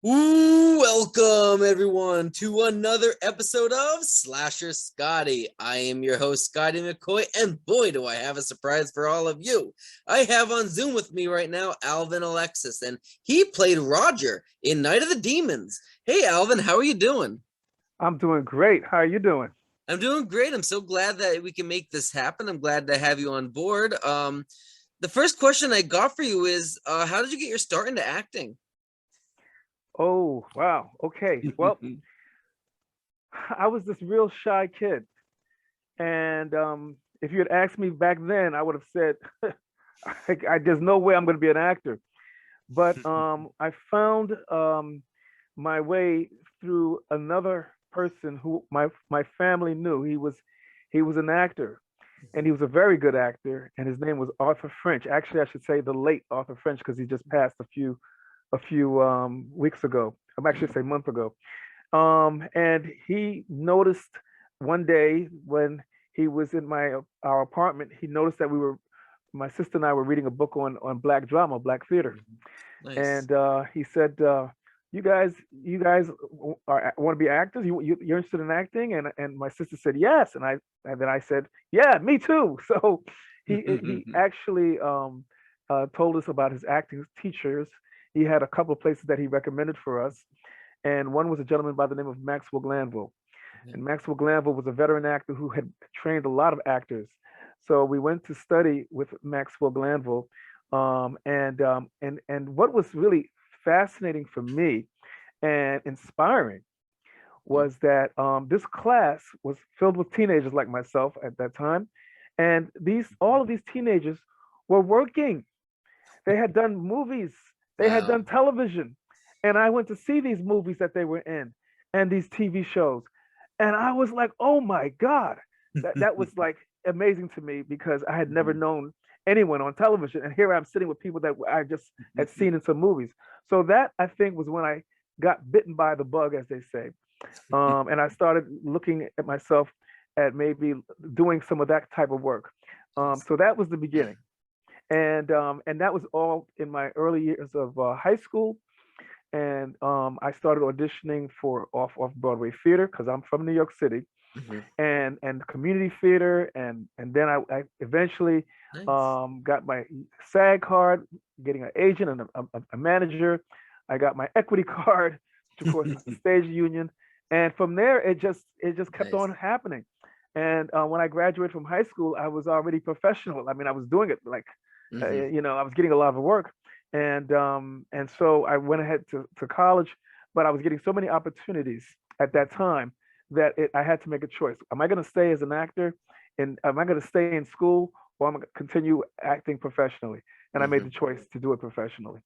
Ooh, welcome everyone to another episode of Slasher Scotty. I am your host, Scotty McCoy, and boy, do I have a surprise for all of you. I have on Zoom with me right now Alvin Alexis, and he played Rodger in Night of the Demons. Hey, Alvin, how are you doing? I'm doing great. How are you doing? I'm doing great. I'm so glad that we can make this happen. I'm glad to have you on board. The first question I got for you is, how did you get your start into acting? Oh, wow. Okay. Well, I was this real shy kid. And if you had asked me back then, I would have said, there's no way I'm going to be an actor. But I found my way through another person who my family knew. He was an actor, and he was a very good actor. And his name was Arthur French. Actually, I should say the late Arthur French because he just passed a few weeks ago. I'm actually say a month ago. And he noticed one day when he was in our apartment, he noticed that my sister and I were reading a book on black drama, black theater, Nice. and he said, "You guys want to be actors? You're interested in acting?" And my sister said yes, and then I said, "Yeah, me too." So he actually told us about his acting teachers. He had a couple of places that he recommended for us, and one was a gentleman by the name of Maxwell Glanville. And Maxwell Glanville was a veteran actor who had trained a lot of actors. So we went to study with Maxwell Glanville, and what was really fascinating for me and inspiring was that this class was filled with teenagers like myself at that time, and these all of these teenagers were working. They had done movies, they had Wow. done television, and I went to see these movies that they were in and these TV shows, and I was like, "Oh my God!" That was like amazing to me because I had never known anyone on television, and here I'm sitting with people that I just had seen in some movies. So that I think was when I got bitten by the bug, as they say, and I started looking at myself at maybe doing some of that type of work. So that was the beginning, and that was all in my early years of high school. And I started auditioning for off Broadway theater because I'm from New York City, Mhm. and community theater, and then I eventually Nice. got my SAG card, getting an agent and a manager. I got my equity card, which of course is the stage union, and from there it just kept Nice. on happening. And when I graduated from high school, I was already professional. I mean, I was doing it like, Mhm. I was getting a lot of work, and so I went ahead to college, but I was getting so many opportunities at that time that I had to make a choice. Am I going to stay as an actor, and am I going to stay in school, or am I going to continue acting professionally? And I made the Mhm. choice to do it professionally.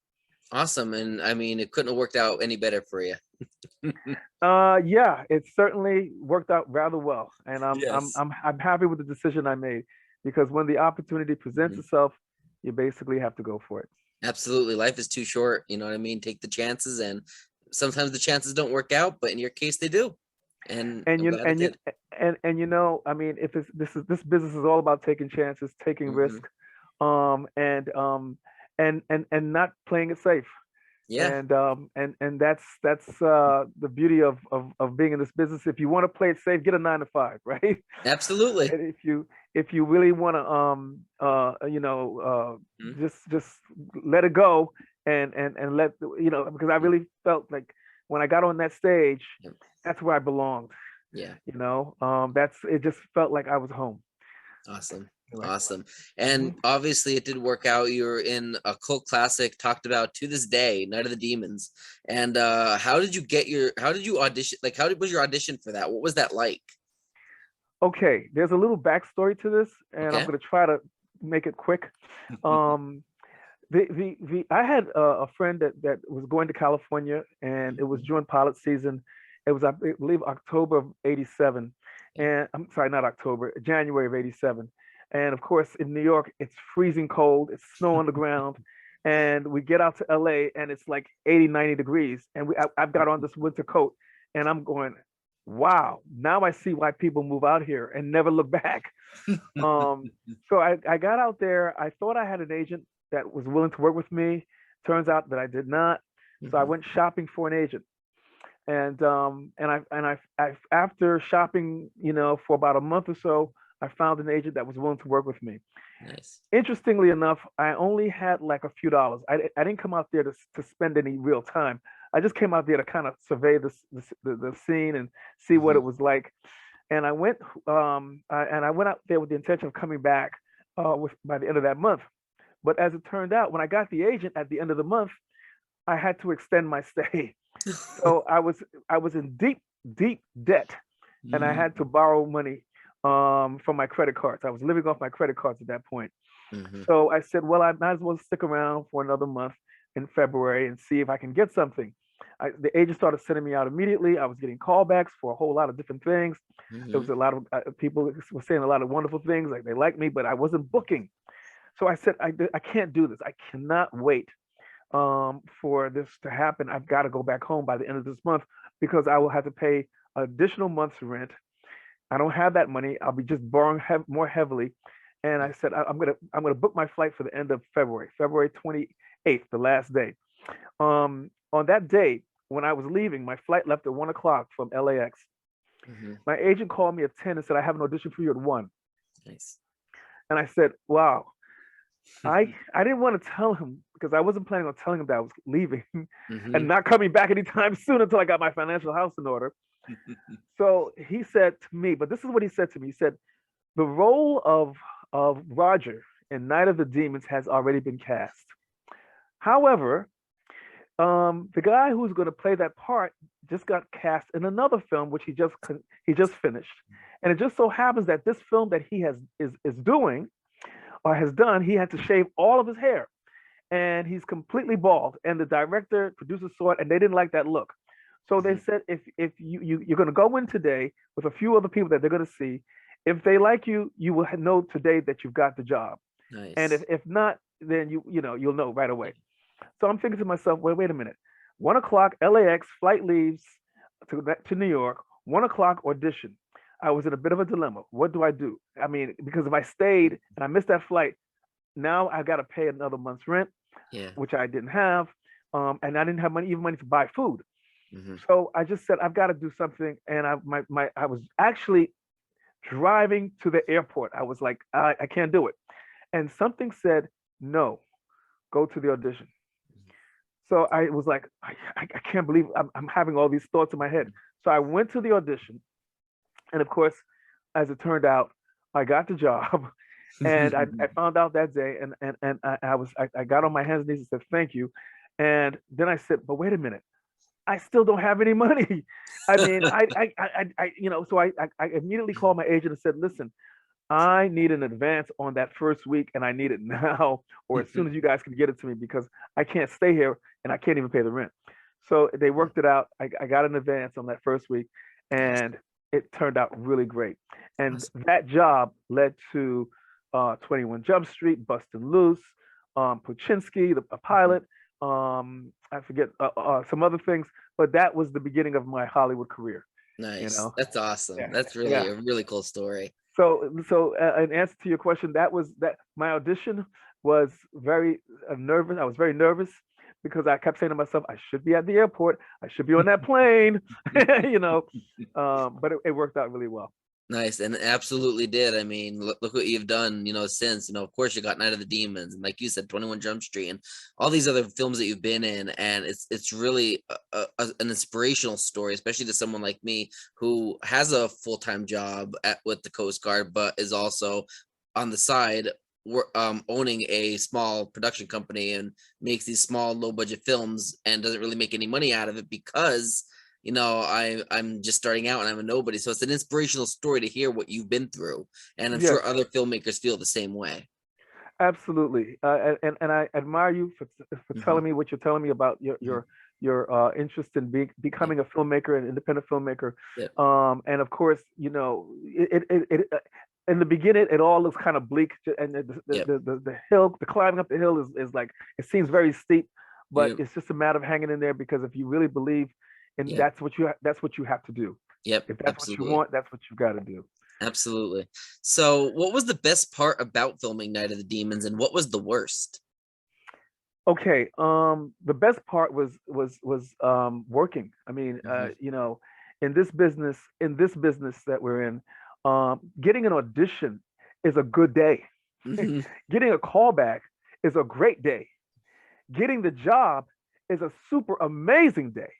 Awesome. And I mean, it couldn't have worked out any better for you. Yeah, it certainly worked out rather well, and I'm I'm Yes. I'm I'm happy with the decision I made because when the opportunity presents Mhm. itself, you basically have to go for it. Absolutely. Life is too short. You know what I mean? Take the chances, and sometimes the chances don't work out, but in your case, they do. And And I'm you glad it and you did. I mean, if it's this business is all about taking chances, taking Hmm. risk, and not playing it safe. Yeah, And that's the beauty of being in this business. If you want to play it safe, get a 9 to 5, right? absolutely. And if you really want to Mhm. just let it go, and because I really felt like when I got on that stage, Yep. that's where I belonged. Yeah. That's it. Just felt like I was home. Awesome. Anyway. Awesome. Mhm. And obviously it did work out. You were in a cult classic talked about to this day, Night of the Demons. And how did you audition? Like was your audition for that? What was that like? Okay, there's a little backstory to this, and I'm Okay. gonna try to make it quick. Um, the I had a friend that was going to California, and it was during pilot season. It was, I believe, October of '87, Okay. and I'm sorry, not October, January of '87. And of course, in New York, it's freezing cold. It's snow on the ground, and we get out to LA, and it's like 80, 90 degrees, and I've got on this winter coat, and I'm going, wow, now I see why people move out here and never look back. Um, so I got out there. I thought I had an agent that was willing to work with me. Turns out that I did not. So I Mhm. went shopping for an agent, and I after shopping, for about a month or so, I found an agent that was willing to work with me. Nice. Interestingly enough, I only had like a few dollars. I didn't come out there to spend any real time. I just came out there to kind of survey the scene and see what it Mhm. was like. And I went out there with the intention of coming back by the end of that month. But as it turned out, when I got the agent at the end of the month, I had to extend my stay. So I was in deep debt, and I Mhm. had to borrow money from my credit cards. I was living off my credit cards at that point. Mhm. So I said, well, I might as well stick around for another month in February and see if I can get something. The agent started sending me out immediately. I was getting callbacks for a whole lot of different things. There was Mhm. a lot of people were saying a lot of wonderful things, like they liked me, but I wasn't booking. So I said, I can't do this. I cannot wait for this to happen. I've got to go back home by the end of this month because I will have to pay additional month's rent. I don't have that money. I'll be just borrowing more heavily. And I said, I'm gonna book my flight for the end of February, February 28th, the last day. On that day, when I was leaving, my flight left at 1 o'clock from LAX. Mhm. My agent called me at 10 and said, I have an audition for you at 1. Nice. And I said, wow. I didn't want to tell him because I wasn't planning on telling him that I was leaving and Mhm. not coming back anytime soon until I got my financial house in order. So he said to me, but this is what he said to me. He said, the role of Rodger in Night of the Demons has already been cast. However, the guy who's going to play that part just got cast in another film, which he just finished, and it just so happens that this film that he is doing or has done, he had to shave all of his hair, and he's completely bald. And the director, producer saw it, and they didn't like that look. So they Mhm. said, if you're going to go in today with a few other people that they're going to see, if they like you, you will know today that you've got the job, and if Nice. if not, then you'll know right away. So I'm thinking to myself, wait a minute. 1 o'clock LAX flight leaves to New York. 1 o'clock audition. I was in a bit of a dilemma. What do I do? I mean, because if I stayed and I missed that flight, now I got to pay another month's rent, Yeah. which I didn't have, and I didn't have even money to buy food. Mhm. So I just said I've got to do something, and I was actually driving to the airport. I was like, I can't do it, and something said no, go to the audition. So I was like, I can't believe I'm having all these thoughts in my head. So I went to the audition, and of course, as it turned out, I got the job. And I found out that day, and I got on my hands and knees and said thank you. And then I said, but wait a minute, I still don't have any money. I mean, so I immediately called my agent and said, listen, I need an advance on that first week, and I need it now, or as soon as you guys can get it to me, because I can't stay here and I can't even pay the rent. So they worked it out. I got an advance on that first week, Nice. and it turned out really great. And Awesome. that job led to 21 Jump Street, Bustin' Loose, Puchinsky, a Mhm. pilot. I forget some other things, but that was the beginning of my Hollywood career. You Nice. know, That's awesome. yeah, That's really yeah. a really cool story. So, in answer to your question, that my audition was very nervous. I was very nervous because I kept saying to myself, I should be at the airport. I should be on that plane, you know. But it worked out really well. Nice, and it absolutely did. I mean, look what you've done, since. Of course, you got Night of the Demons, and like you said, 21 Jump Street, and all these other films that you've been in, and it's really an inspirational story, especially to someone like me who has a full-time job with the Coast Guard, but is also on the side owning a small production company and makes these small, low-budget films and doesn't really make any money out of it because I'm just starting out and I'm a nobody. So it's an inspirational story to hear what you've been through. And I'm Yes, sure other filmmakers feel the same way. absolutely. And I admire you for Hmm. telling me what you're telling me about Hmm. your interest in Yep. becoming a filmmaker, an independent filmmaker. Yep. And of course, in the beginning it all looks kind of bleak, and Yep. the hill, the climbing up the hill is like, it seems very steep, but Yep. it's just a matter of hanging in there, because if you really believe, and Yep. that's what you have to do. Yep. If that's what you Absolutely. want, that's what you've got to do. Absolutely. So what was the best part about filming Night of the Demons and what was the worst? Okay. The best part was working. I mean, Hmm. in this business that we're in, getting an audition is a good day. Hmm. Getting a callback is a great day. Getting the job is a super amazing day.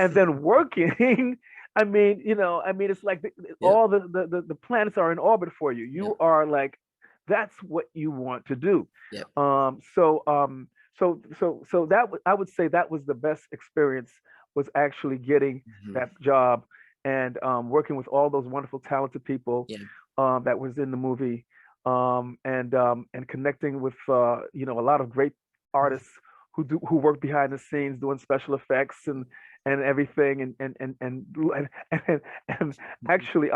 And then working, it's like Yep. all the planets are in orbit for you. Yep. You are like, that's what you want to do. Yep. Um, so um, so I would say that was the best experience, was actually getting Hmm. that job and working with all those wonderful, talented people Yeah. that was in the movie, and connecting with a lot of great artists who work behind the scenes doing special effects and everything and actually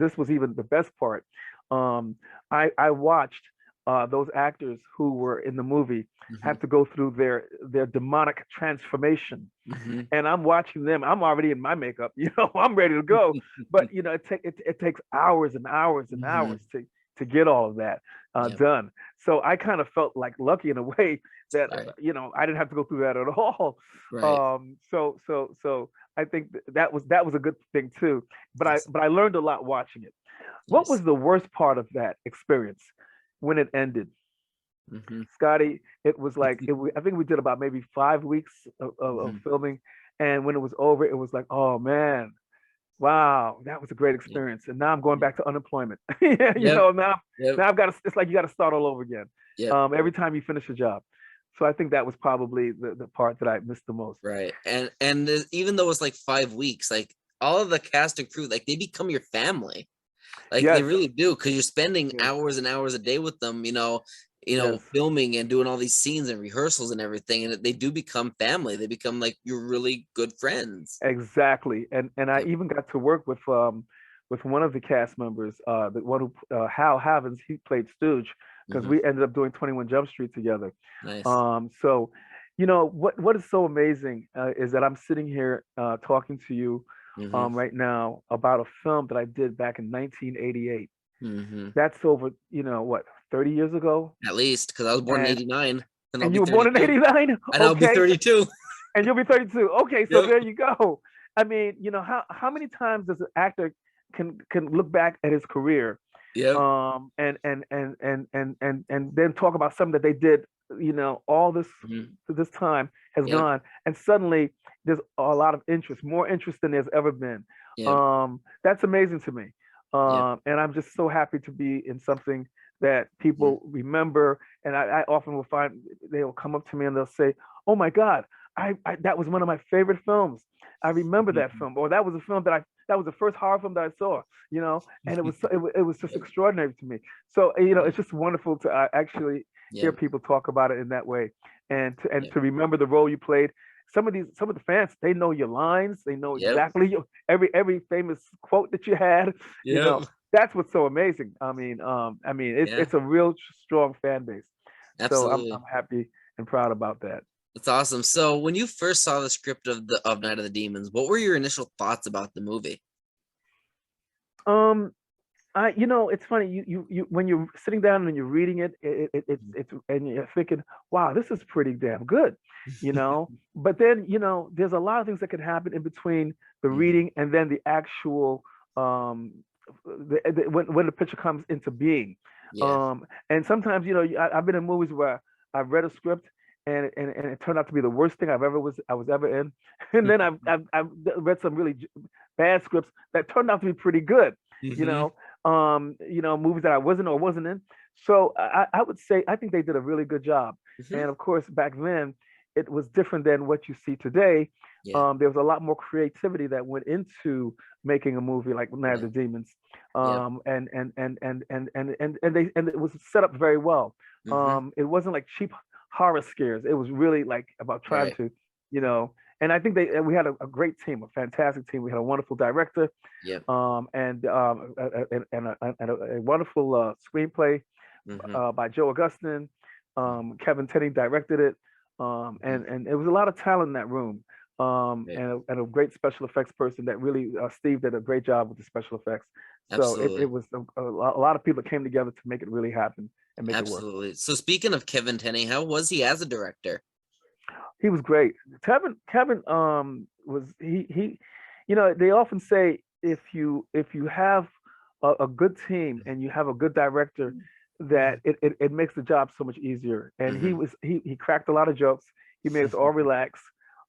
this was even the best part. um I watched those actors who were in the movie Hmm. have to go through their demonic transformation, Hmm. and I'm watching them. I'm already in my makeup, I'm ready to go. But it takes hours and hours and Hmm. hours to get all of that Yep. done. So I kind of felt like lucky in a way that Right. I didn't have to go through that at all. Right. So I think that was a good thing too. But I Yes. but I learned a lot watching it. What Nice. was the worst part of that experience when it ended? Hmm. Scotty, it was like I think we did about maybe 5 weeks of Hmm. filming, and when it was over, it was like, oh man, wow, that was a great Yep. experience. And now I'm going Yep. back to unemployment. Yeah, Yep. now I've got to. It's like you got to start all over again. Yep. Every time you finish a job. So I think that was probably the part that I missed the most. Right. Even though it's like 5 weeks, like all of the cast and crew, like they become your family. Like they Yes, really do, because you're spending yes, hours and hours a day with them, yes. filming and doing all these scenes and rehearsals and everything. And they do become family. They become like your really good friends. Exactly. And I Yep. even got to work with one of the cast members, the one who Hal Havens, he played Stooge, because Hmm. we ended up doing 21 Jump Street together. Nice. So what is so amazing is that I'm sitting here talking to you Hmm. right now about a film that I did back in 1988. Hmm. That's over, what, 30 years ago? At least, because I was born in And '89 and I'll and be you were born in 32. 89? And I'll be Okay. 32. And you'll be 32. Okay, so Yep. there you go. I mean, how many times does an actor can look back at his career, Yep. and then talk about something that they did, all Hmm. this time has Yep. gone, and suddenly there's a lot of interest, more interest than there's ever been. Yep. That's amazing to me. Yep. And I'm just so happy to be in something that Mhm. people remember. And I often will find they'll come up to me and they'll say, "Oh my God, I that was one of my favorite films. I remember that Mhm. film, or that was a film that was the first horror film that I saw." And it was just Yep. extraordinary to me. So Yep. it's just wonderful to actually hear Yep. people talk about it in that way, and Yep. to remember the role you played. Some of the fans, they know your lines, they know Yep. exactly every famous quote that you had. You Yep. know, that's what's so amazing. Yeah. It's a real strong fan base. So I'm Absolutely. happy and proud about that. That's awesome. So when you first saw the script of Night of the Demons, what were your initial thoughts about the movie? Um, it's funny. You when you're sitting down and you're reading it, and you're thinking, wow, this is pretty damn good, But then, there's a lot of things that can happen in between the Mhm. reading and then the actual when the picture comes into being. Yeah. And sometimes, I've been in movies where I've read a script and it turned out to be the worst thing I was ever in, and then I've read some really bad scripts that turned out to be pretty good, you Hmm. know movies that I wasn't in. So I would say I think they did a really good job. Hmm. And of course, back then it was different than what you see today. Yeah. There was a lot more creativity that went into making a movie like Night of Yeah. the Demons, Yep. and it was set up very well. Hmm. It wasn't like cheap horror scares. It was really like about trying Right. to, you know. And I think we had a great team, a fantastic team. We had a wonderful director, Yep. a wonderful screenplay Hmm. by Joe Augustine. Kevin Tenney directed it, Hmm. and it was a lot of talent in that room, Right. and a great special effects person that really Steve did a great job with the special effects. So it Absolutely. was a lot of people that came together to make it really happen, and make it work. Absolutely. So speaking of Kevin Tenney, how was he as a director? He was great. Kevin was he you know, they often say if you have a good team and you have a good director, that it makes the job so much easier. And Mm-hmm. he cracked a lot of jokes. He made us all relax.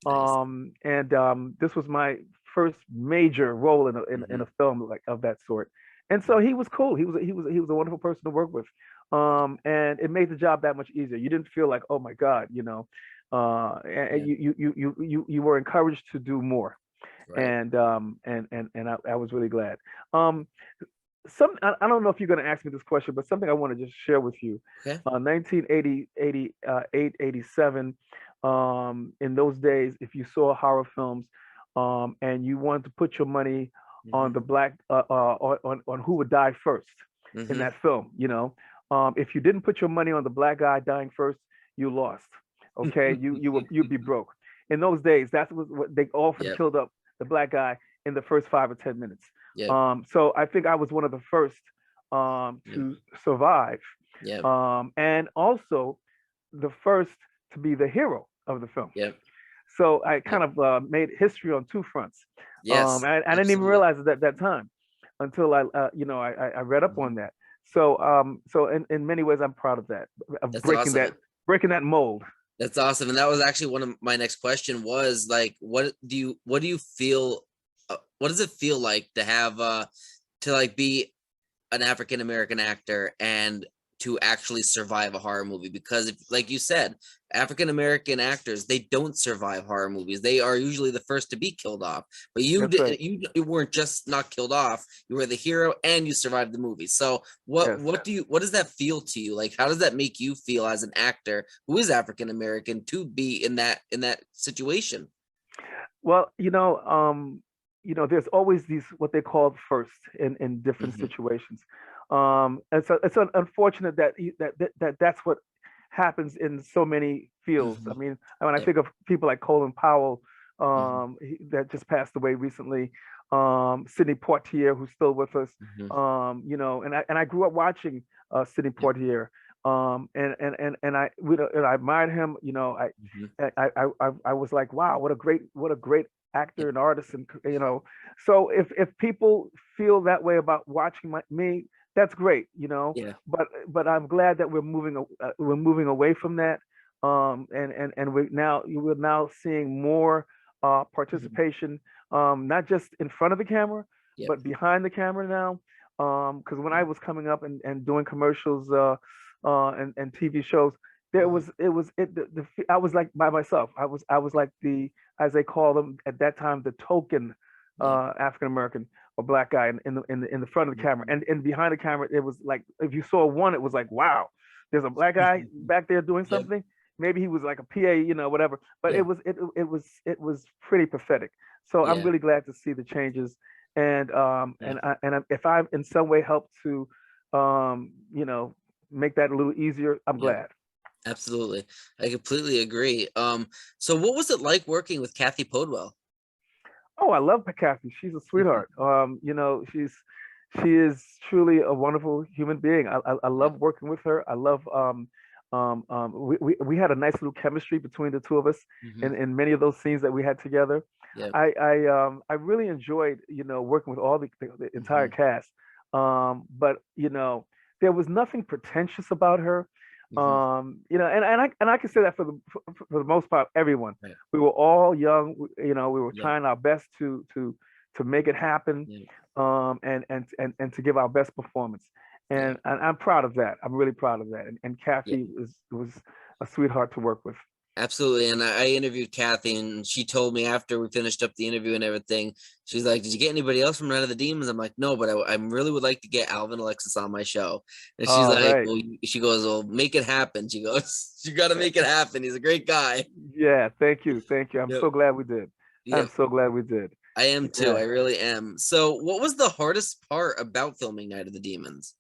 Nice. And this was my first major role in Mm-hmm. a film like of that sort. And so he was cool. He was a wonderful person to work with. And it made the job that much easier. You didn't feel like, oh my God, and Yeah. you were encouraged to do more. Right. And I was really glad. Um, I don't know if you're going to ask me this question, but something I want to just share with you. Okay. 1980, 87. In those days, if you saw horror films, and you wanted to put your money on Mm-hmm. the black, on who would die first in Mm-hmm. that film, if you didn't put your money on the black guy dying first, you lost. Okay, you'd be broke. In those days, that's what they often Yep. killed up the black guy in the first 5 or 10 minutes. Yep. So I think I was one of the first Yep. to survive, Yep. and also the first to be the hero of the film. Yep. So I Yep. kind of made history on two fronts. Yes. I didn't even Absolutely. realize it at that time until I read up Mhm. on that. So in many ways, I'm proud of that, of That's awesome. breaking that mold. That's awesome. And that was actually one of my next question was like, what do you feel, what does it feel like to have, to like be an African American actor and to actually survive a horror movie? Because if, like you said, African American actors, they don't survive horror movies. They are usually the first to be killed off. But you That's right. did you weren't just not killed off, you were the hero and you survived the movie. So Yes. what does that feel to you? Like how does that make you feel as an actor who is African American to be in that situation? Well, there's always these what they call first in different Hmm. situations, and so it's unfortunate that's what happens in so many fields. I Hmm. mean, when I Yep. think of people like Colin Powell, Hmm. that just passed away recently, Sidney Poitier, who's still with us, Hmm. and I grew up watching Sidney Yep. Poitier, and I admired him. Hmm. I was like, wow, what a great actor Yep. and artist, and so if people feel that way about watching me, that's great, Yeah. but I'm glad that we're moving away from that, and we're now seeing more Mhm. participation, not just in front of the camera, Yep. but behind the camera now. Because when I Yep. was coming up and doing commercials, and TV shows, there Mhm. was it was it I was like by myself. I was like the, as they call them at that time, the token Yep. African American or black guy in the front of the camera, Mhm. and behind the camera it was like, if you saw one, it was like, wow, there's a black guy back there doing Yep. something. Maybe he was like a PA, whatever, but it Yeah. was it was pretty pathetic. So I'm Yeah. really glad to see the changes, and Yeah. if I've in some way helped to um you know make that a little easier, I'm Yep. glad. Absolutely. I completely agree. So what was it like working with Kathy Podwell? Oh, I love Kathy. She's a sweetheart. She is truly a wonderful human being. I Yep. love working with her. I love we had a nice little chemistry between the two of us Hmm. in many of those scenes that we had together. Yep. I really enjoyed working with all the entire Hmm. cast. But there was nothing pretentious about her. Hmm. And I can say that for the most part, everyone. Right. We were all young. We were Yep. trying our best to make it happen, Yep. and to give our best performance. And, Yep. and I'm proud of that. I'm really proud of that. And Yep. Kathy was a sweetheart to work with. Absolutely. And I interviewed Kathy and she told me after we finished up the interview and everything, she's like, did you get anybody else from Night of the Demons? I'm like, no, but I really would like to get Alvin Alexis on my show. And she's All like, right. well, she goes, well, make it happen. She goes, you got to make it happen. He's a great guy. Yeah. Thank you. Thank you. I'm Yep. so glad we did. I'm Yep. so glad we did. I am too. Yeah. I really am. So what was the hardest part about filming Night of the Demons?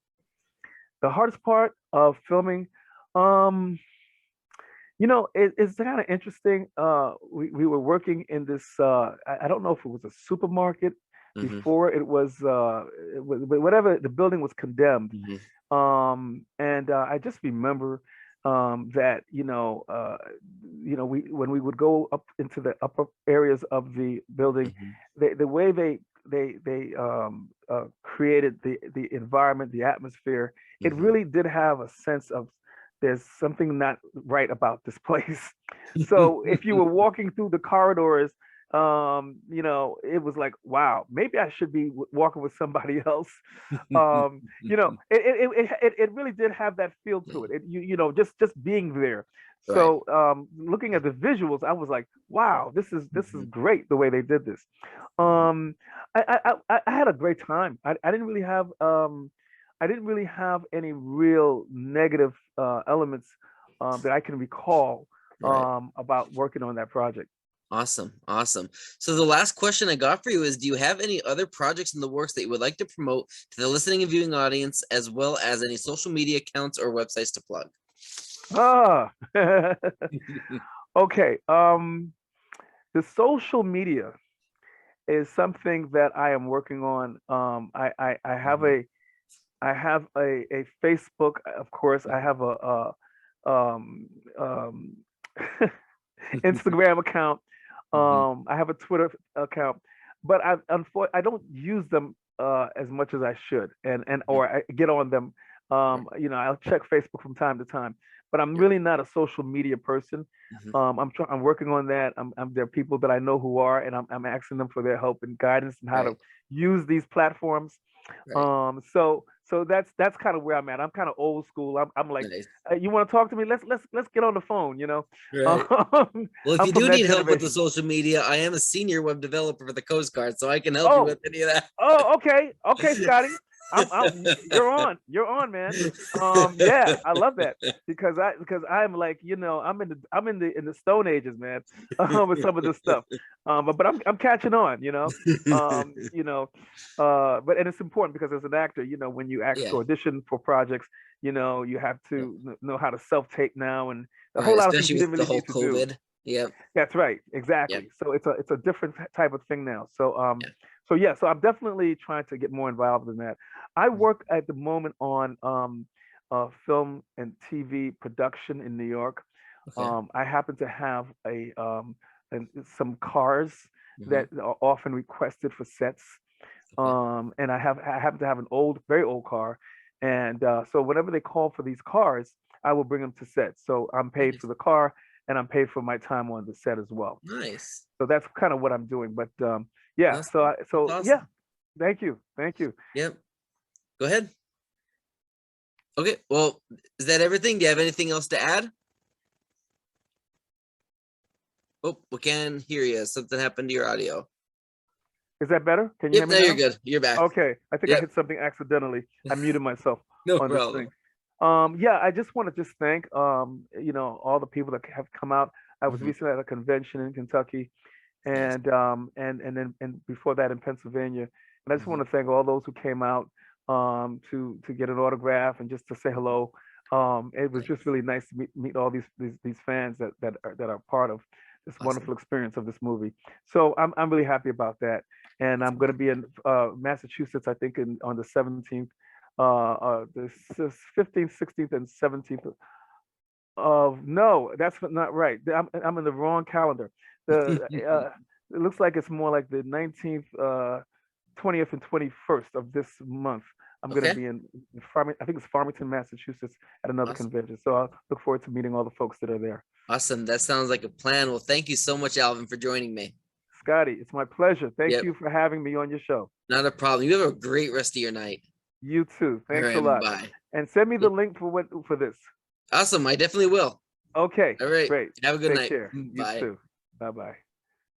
The hardest part of filming, um, it's kind of interesting. We were working in this. I don't know if it was a supermarket Hmm. before it was, whatever. The building was condemned, Hmm. And I just remember that we when we would go up into the upper areas of the building, Mhm. the way they created the environment, the atmosphere, it Mhm. really did have a sense of there's something not right about this place. So if you were walking through the corridors, it was like, wow, maybe I should be walking with somebody else. It really did have that feel Yeah. to it. Just being there. Right. So looking at the visuals, I was like, wow, this is Mhm. great the way they did this. Mhm. Um, I had a great time. I didn't really have any real negative elements that I can recall Right. about working on that project. Awesome. Awesome. So the last question I got for you is, do you have any other projects in the works that you would like to promote to the listening and viewing audience, as well as any social media accounts or websites to plug? Ah, okay. The social media is something that I am working on. I have Mhm. a Facebook, of course. I have a um, Instagram account. Mhm. I have a Twitter account, but I don't use them as much as I should, and Mhm. or I get on them. Right. I'll check Facebook from time to time, but I'm Yep. really not a social media person. Mhm. I'm working on that. There are people that I know who are, and I'm asking them for their help and guidance and how to Right. use these platforms. Right. So that's kind of where I'm at. I'm kind of old school. I'm like, Nice. you want to talk to me? Let's get on the phone. Right. Um, Well, if I'm you from do that need help with the generation. social media, I am a senior web developer for the Coast Guard, so I can help you with Oh, any of that. okay, okay, Scotty. You're on, man. Yeah, I love that because I'm like, I'm in the Stone Ages, man, with some of this stuff. But I'm catching on, but and it's important because as an actor, when you ask Yeah. to audition for projects, you have Yep. to know how to self-tape now and a Right. whole lot of things Especially you didn't with the really whole need to do. COVID. Yep. That's right, Yep. exactly. So it's a different type of thing now. So Yeah. yeah, so I'm definitely trying to get more involved in that. I Mhm. work at the moment on film and TV production in New York. Okay. I happen to have some cars Hmm. that are often requested for sets. Okay. And I happen to have an old, very old car, and so whenever they call for these cars, I will bring them to set. So I'm paid for Nice. the car, and I'm paid for my time on the set as well. Nice. So that's kind of what I'm doing. But yeah, Awesome. That's yeah, awesome. thank you. Yep. Go ahead. Okay. Well, is that everything? Do you have anything else to add? Oh, we can't hear you. Something happened to your audio. Is that better? Can you hear Yep. me Now you're now? good. You're back. Okay, I think I Yep. hit something accidentally. I muted myself No on this thing. problem. Yeah, I just want to just thank all the people that have come out. I was Hmm. recently at a convention in Kentucky, Nice. and before that in Pennsylvania. And I just want Hmm. to thank all those who came out to get an autograph and just to say hello. It was just Nice. really nice to meet all these fans that are part of this Awesome. wonderful experience of this movie. So I'm really happy about that. And That's I'm going to awesome. be in Massachusetts, I think, on the 17th, the 15th, 16th, and 17th of no, that's not right. I'm in the wrong calendar. The it looks like it's more like the 19th, 20th, and 21st of this month. I'm going to Okay. be in I think it's Farmington, Massachusetts, at another Awesome. convention. So I look forward to meeting all the folks that are there. Awesome. That sounds like a plan. Well, thank you so much, Alvin, for joining me. Scotty, it's my pleasure. Thank Yep. you for having me on your show. Not a problem. You have a great rest of your night. You too. All Thanks a right. lot. Bye. And send me the Yep. link for this. Awesome. I definitely will. Okay, All right. great. Have a good Take night. care. You Bye. too. Bye bye.